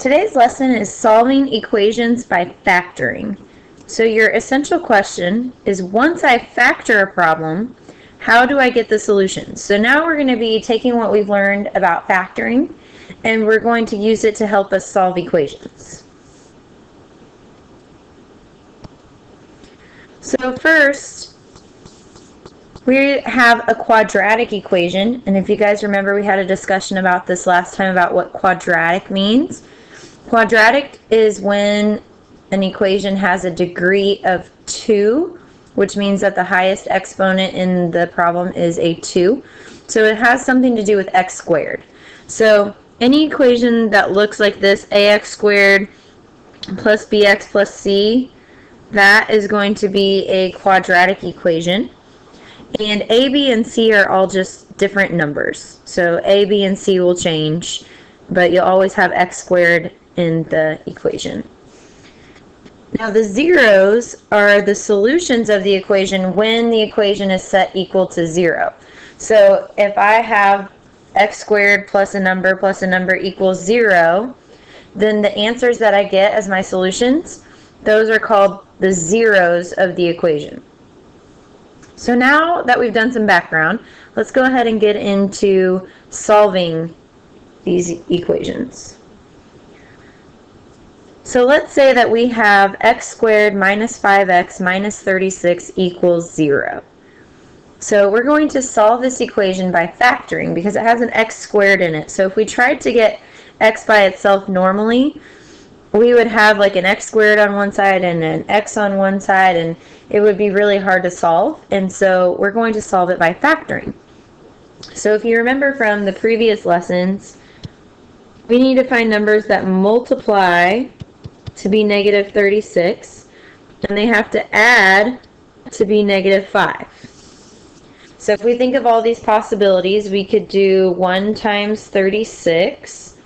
today's lesson is solving equations by factoring. So your essential question is, once I factor a problem, how do I get the solution? So now we're going to be taking what we've learned about factoring and we're going to use it to help us solve equations. So first, we have a quadratic equation, and if you guys remember, we had a discussion about this last time about what quadratic means. Quadratic is when an equation has a degree of 2, which means that the highest exponent in the problem is a 2. So it has something to do with x squared. So any equation that looks like this, ax squared plus bx plus c, that is going to be a quadratic equation. And a, b, and c are all just different numbers. So a, b, and c will change, but you'll always have x squared in the equation. Now the zeros are the solutions of the equation when the equation is set equal to 0. So if I have x squared plus a number equals 0, then the answers that I get as my solutions, those are called the zeros of the equation. So now that we've done some background, let's go ahead and get into solving these equations. So let's say that we have x squared minus 5x minus 36 equals 0. So we're going to solve this equation by factoring because it has an x squared in it. So if we tried to get x by itself normally, we would have like an x squared on one side and an x on one side, and it would be really hard to solve. And so we're going to solve it by factoring. So if you remember from the previous lessons, we need to find numbers that multiply to be negative 36, and they have to add to be negative 5. So if we think of all these possibilities, we could do 1 times 36.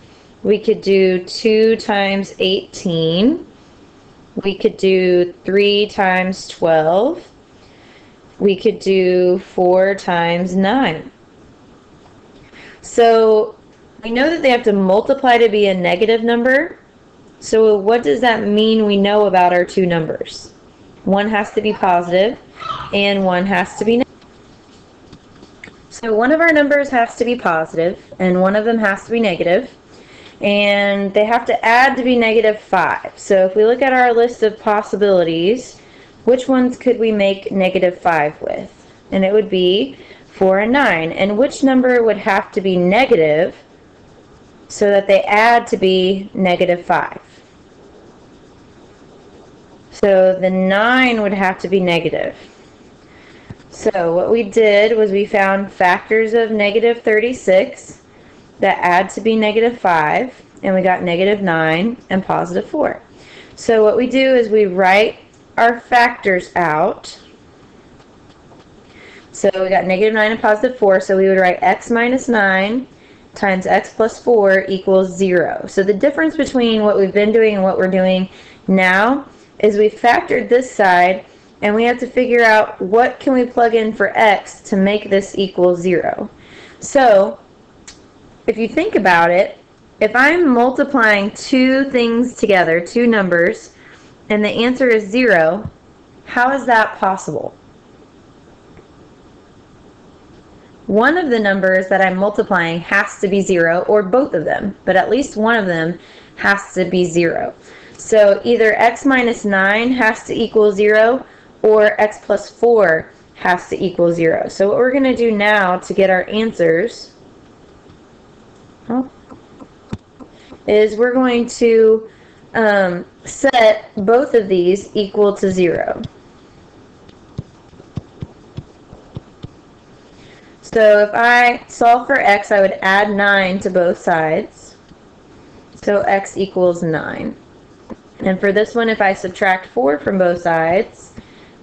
We could do 2 times 18. We could do 3 times 12. We could do 4 times 9. So we know that they have to multiply to be a negative number. So what does that mean we know about our two numbers? One has to be positive and one has to be negative. So one of our numbers has to be positive and one of them has to be negative. And they have to add to be negative 5. So if we look at our list of possibilities, which ones could we make negative 5 with? And it would be 4 and 9. And which number would have to be negative so that they add to be negative 5? So the 9 would have to be negative. So what we did was we found factors of negative 36 that add to be negative 5, and we got negative 9 and positive 4. So what we do is we write our factors out. So we got negative 9 and positive 4, so we would write x minus 9 times x plus 4 equals 0. So the difference between what we've been doing and what we're doing now is we factored this side, and we have to figure out what can we plug in for x to make this equal 0. So if you think about it, if I'm multiplying two things together, two numbers, and the answer is 0, how is that possible? One of the numbers that I'm multiplying has to be 0, or both of them, but at least one of them has to be 0. So either x minus 9 has to equal 0, or x plus 4 has to equal 0. So what we're going to do now to get our answers is we're going to set both of these equal to 0. So if I solve for x, I would add 9 to both sides. So x equals 9. And for this one, if I subtract 4 from both sides,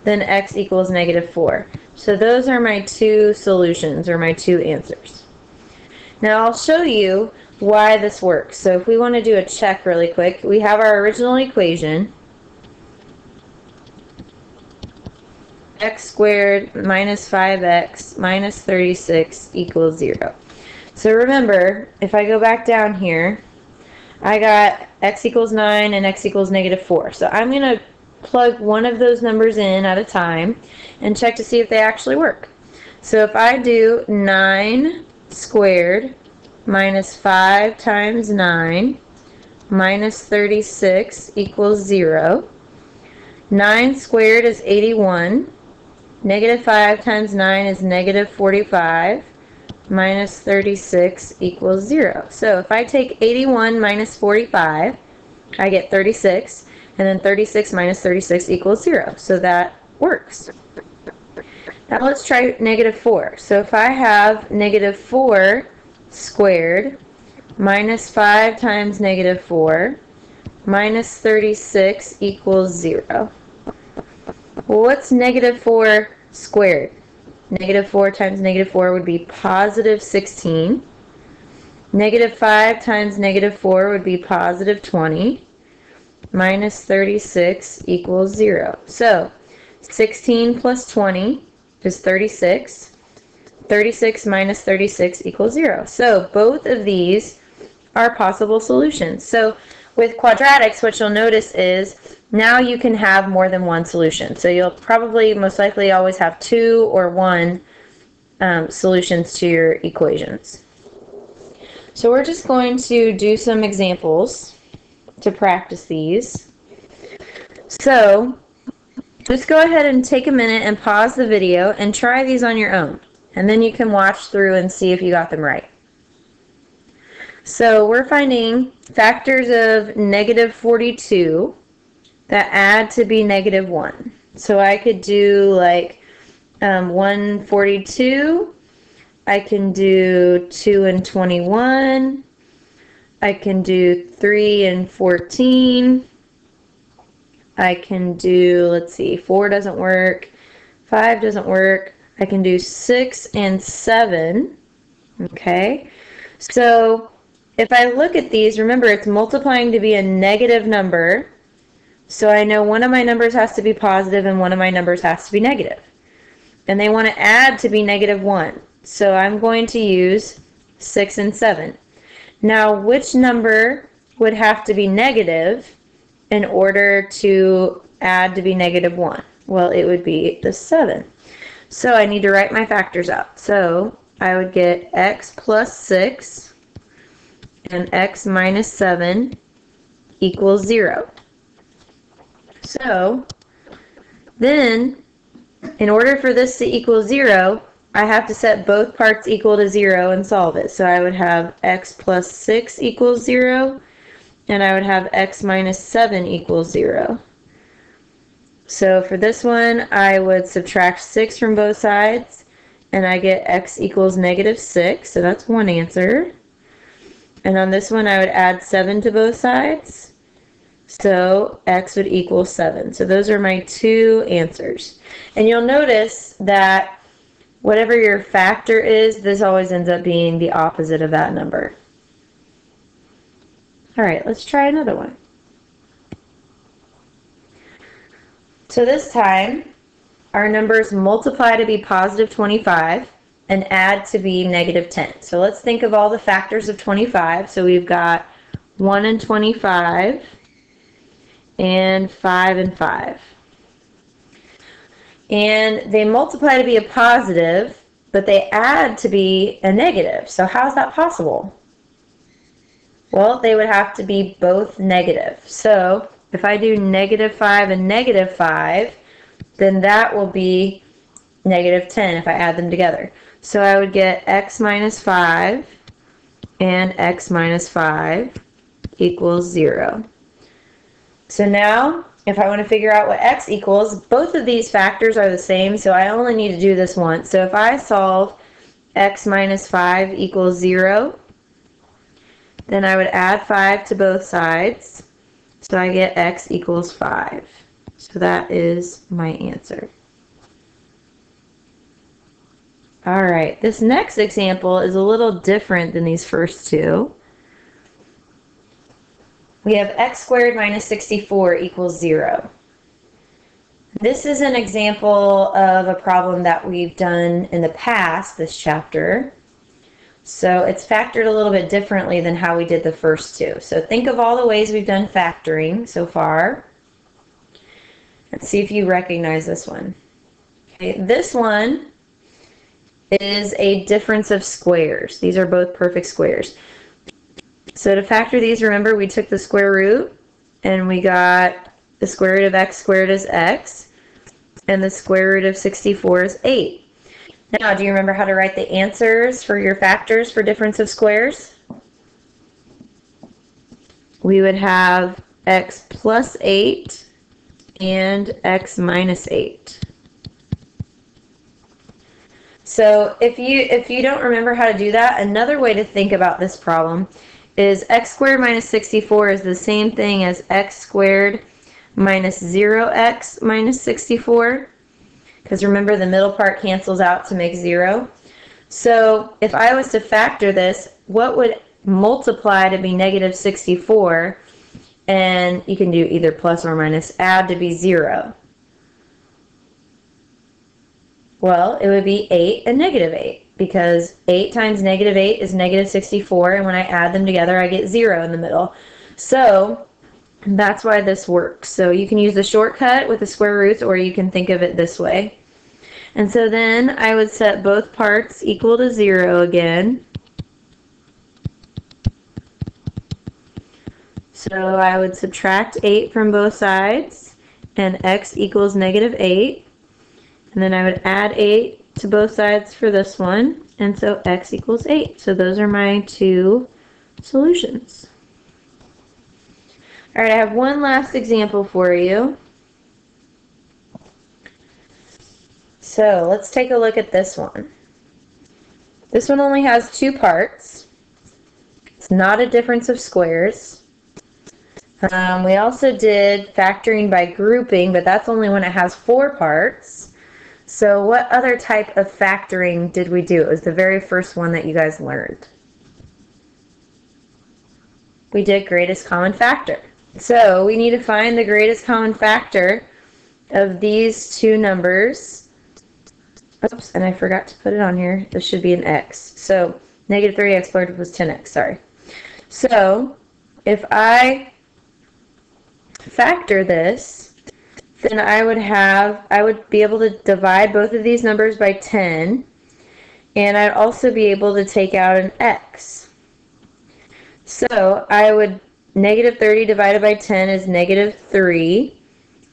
then x equals negative 4. So those are my two solutions, or my two answers. Now I'll show you why this works. So if we want to do a check really quick, we have our original equation, x squared minus 5x minus 36 equals 0. So remember, if I go back down here, I got x equals 9 and x equals negative 4. So I'm going to plug one of those numbers in at a time and check to see if they actually work. So if I do 9 squared minus 5 times 9 minus 36 equals 0. 9 squared is 81. Negative 5 times 9 is negative 45. Minus 36 equals 0. So if I take 81 minus 45, I get 36. And then 36 minus 36 equals 0. So that works. Now let's try negative 4. So if I have negative 4 squared minus 5 times negative 4 minus 36 equals 0. Well, what's negative 4 squared? Negative 4 times negative 4 would be positive 16. Negative 5 times negative 4 would be positive 20. Minus 36 equals 0. So 16 plus 20 is 36. 36 minus 36 equals 0. So both of these are possible solutions. So with quadratics, what you'll notice is now you can have more than one solution. So you'll probably most likely always have 2 or 1 solutions to your equations. So we're just going to do some examples to practice these. So just go ahead and take a minute and pause the video and try these on your own. And then you can watch through and see if you got them right. So we're finding factors of negative 42 that add to be negative 1. So I could do like 142. I can do 2 and 21. I can do 3 and 14. I can do, let's see, 4 doesn't work. 5 doesn't work. I can do 6 and 7. Okay. So if I look at these, remember it's multiplying to be a negative number. So I know one of my numbers has to be positive and one of my numbers has to be negative. And they want to add to be negative 1. So I'm going to use 6 and 7. Now, which number would have to be negative in order to add to be negative 1? Well, it would be the 7. So I need to write my factors out. So I would get x plus 6 and x minus 7 equals 0. So then, in order for this to equal 0, I have to set both parts equal to 0 and solve it. So I would have x plus 6 equals 0, and I would have x minus 7 equals 0. So for this one, I would subtract 6 from both sides, and I get x equals negative 6, so that's one answer. And on this one, I would add 7 to both sides, so x would equal 7. So those are my two answers. And you'll notice that whatever your factor is, this always ends up being the opposite of that number. All right, let's try another one. So this time, our numbers multiply to be positive 25 and add to be negative 10. So let's think of all the factors of 25. So we've got 1 and 25 and 5 and 5. And they multiply to be a positive, but they add to be a negative. So how is that possible? Well, they would have to be both negative. So if I do negative 5 and negative 5, then that will be negative 10 if I add them together. So I would get x minus 5 and x minus 5 equals 0. So now, if I want to figure out what x equals, both of these factors are the same, so I only need to do this once. So if I solve x minus 5 equals 0, then I would add 5 to both sides. So I get x equals 5. So that is my answer. All right, this next example is a little different than these first two. We have x squared minus 64 equals 0. This is an example of a problem that we've done in the past, this chapter. So it's factored a little bit differently than how we did the first two. So think of all the ways we've done factoring so far. Let's see if you recognize this one. Okay, this one is a difference of squares. These are both perfect squares. So to factor these, remember we took the square root and we got the square root of x squared is x and the square root of 64 is 8. Now, do you remember how to write the answers for your factors for difference of squares? We would have x plus 8 and x minus 8. So if you don't remember how to do that, another way to think about this problem is x squared minus 64 is the same thing as x squared minus 0x minus 64. Because remember, the middle part cancels out to make 0. So if I was to factor this, what would multiply to be negative 64? And you can do either plus or minus, add to be 0. Well, it would be 8 and negative 8, because 8 times negative 8 is negative 64, and when I add them together, I get 0 in the middle. So that's why this works. So you can use the shortcut with the square roots, or you can think of it this way. And so then I would set both parts equal to 0 again. So I would subtract 8 from both sides, and x equals negative 8. And then I would add 8 to both sides for this one, and so x equals 8. So those are my two solutions. All right, I have one last example for you. So let's take a look at this one. This one only has two parts. It's not a difference of squares. We also did factoring by grouping, but that's only when it has 4 parts. So what other type of factoring did we do? It was the very first one that you guys learned. We did greatest common factor. So we need to find the greatest common factor of these two numbers. Oops, and I forgot to put it on here. This should be an x. So negative 3x squared was 10x, sorry. So if I factor this, then I would be able to divide both of these numbers by 10, and I'd also be able to take out an x. So I would, negative 30 divided by 10 is negative 3,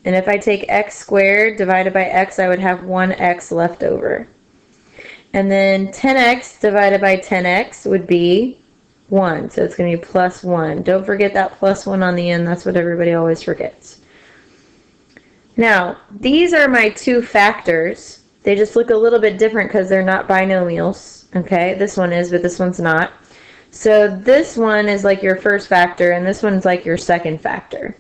and if I take x squared divided by x, I would have 1x left over. And then 10x divided by 10x would be 1, so it's going to be plus 1. Don't forget that plus 1 on the end. That's what everybody always forgets. Now, these are my two factors. They just look a little bit different because they're not binomials. Okay, this one is, but this one's not. So this one is like your first factor, and this one's like your second factor.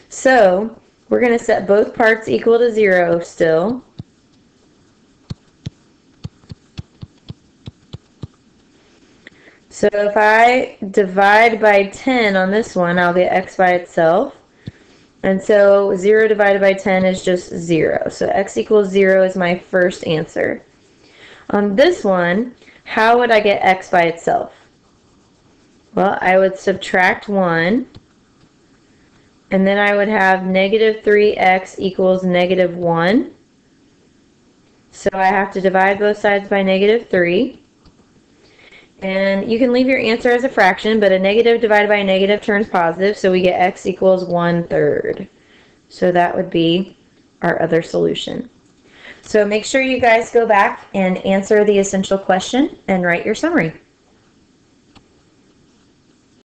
So we're going to set both parts equal to 0 still. So if I divide by 10 on this one, I'll get x by itself. And so 0 divided by 10 is just 0. So x equals 0 is my first answer. On this one, how would I get x by itself? Well, I would subtract 1, and then I would have negative 3x equals negative 1. So I have to divide both sides by negative 3. And you can leave your answer as a fraction, but a negative divided by a negative turns positive, so we get x equals 1/3. So that would be our other solution. So make sure you guys go back and answer the essential question and write your summary.